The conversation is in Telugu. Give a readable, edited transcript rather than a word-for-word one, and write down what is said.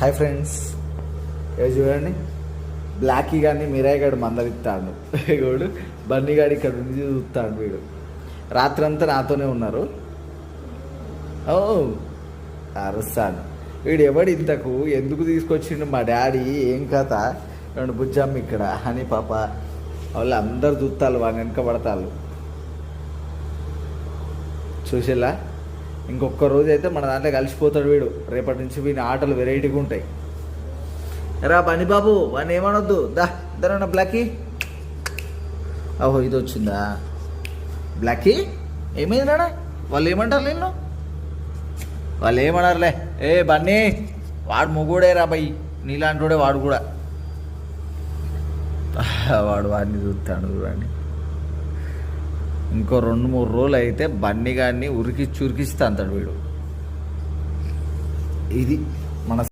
హాయ్ ఫ్రెండ్స్, ఏ చూడండి, బ్లాకీ గారిని మీరాయ్ గారు మందలిస్తాడు. వీడు బన్నీ గారు ఇక్కడ నుంచి చూస్తాడు. వీడు రాత్రంతా నాతోనే ఉన్నారు. ఓ అరుస్తాను. వీడు ఎవడు ఇంతకు ఎందుకు తీసుకొచ్చిండు మా డాడీ, ఏం కథ, రెండు బుజ్జమ్మ ఇక్కడ అని పాప వాళ్ళు అందరు చూస్తాలు, వాడిని వెనక పడతారు. చూసేలా ఇంకొక రోజు అయితే మన దాంట్లో కలిసిపోతాడు వీడు. రేపటి నుంచి వీని ఆటలు వెరైటీగా ఉంటాయి. రా బన్నీ బాబు, వాడిని ఏమనొద్దు, దా ఇద్దరన్నా బ్లాకీ. ఓహో ఇది వచ్చిందా బ్లాకీ, ఏమైంది నాడా? వాళ్ళు ఏమంటారు నిన్ను? వాళ్ళు ఏమన్నారులే, ఏ బన్నీ వాడు మొగుడే రా బయ్యి, నీలాంటి వాడు కూడా. వాడిని చూస్తాడు చూడండి. ఇంకో 2-3 రోజులు అయితే బన్నీ గారిని ఉరికిచ్చి అంటాడు వీడు. ఇది మన